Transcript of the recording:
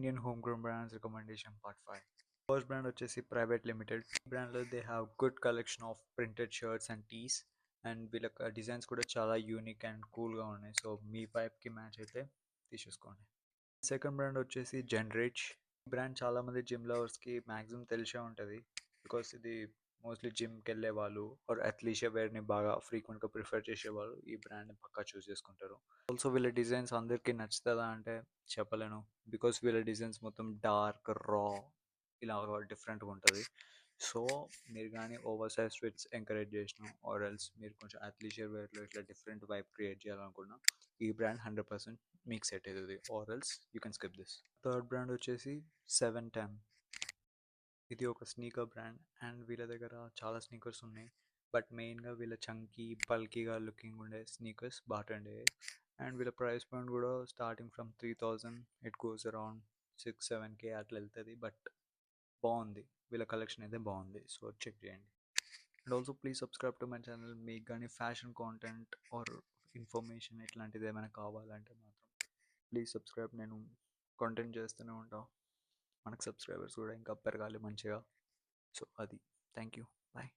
Indian homegrown brands recommendation part 5. First brand వచ్చేసి private limited. ఈ బ్రాండ్లో they have good collection of printed shirts and tees and వీళ్ళ designs కూడా చాలా unique and కూల్గా ఉన్నాయి. సో మీ వైబ్కి మ్యాచ్ అయితే తీసేసుకోండి. సెకండ్ బ్రాండ్ వచ్చేసి జనరేట్. ఈ బ్రాండ్ చాలామంది జిమ్ లవర్స్కి మ్యాక్సిమం తెలిసే ఉంటుంది. బికాస్ ఇది మోస్ట్లీ జిమ్కి వెళ్ళే వాళ్ళు ఆర్ అథ్లీషియా వేర్ని బాగా ఫ్రీక్వెంట్గా ప్రిఫర్ చేసేవాళ్ళు ఈ బ్రాండ్ని పక్కా చూస్ చేసుకుంటారు. ఆల్సో వీళ్ళ డిజైన్స్ అందరికీ నచ్చుతుందా అంటే చెప్పలేను. బికాస్ వీళ్ళ డిజైన్స్ మొత్తం డార్క్ రా ఇలా డిఫరెంట్గా ఉంటుంది. సో మీరు కానీ ఓవర్ సైజ్ ఫిట్స్ ఎంకరేజ్ చేసిన ఆర్ ఎల్స్ మీరు కొంచెం అథ్లీషియర్ వేర్లో ఇట్లా డిఫరెంట్ వైబ్ క్రియేట్ చేయాలనుకున్నా ఈ బ్రాండ్ 100% మీకు సెట్ అవుతుంది or else you can skip this. Third brand వచ్చేసి 710. ఇది ఒక స్నీకర్ బ్రాండ్ అండ్ వీళ్ళ దగ్గర చాలా స్నీకర్స్ ఉన్నాయి. బట్ మెయిన్గా వీళ్ళ చంకీ బల్కీగా లుకింగ్ ఉండే స్నీకర్స్ బాగా ట్రెండ్ అయ్యాయి. అండ్ వీళ్ళ ప్రైస్ పాయింట్ కూడా starting from 3000 it goes around 6-7K అట్లా వెళ్తుంది. బట్ బాగుంది, వీళ్ళ కలెక్షన్ అయితే బాగుంది. సో చెక్ చేయండి. And also please subscribe to my channel. మీకు కానీ ఫ్యాషన్ కాంటెంట్ ఆర్ ఇన్ఫర్మేషన్ ఇట్లాంటిది ఏమైనా కావాలంటే మాత్రం ప్లీజ్ సబ్స్క్రైబ్. నేను కాంటెంట్ చేస్తూనే ఉంటాను. మనకు సబ్స్క్రైబర్స్ కూడా ఇంకా పెరగాలి మంచిగా. సో అది థ్యాంక్ యూ. బాయ్.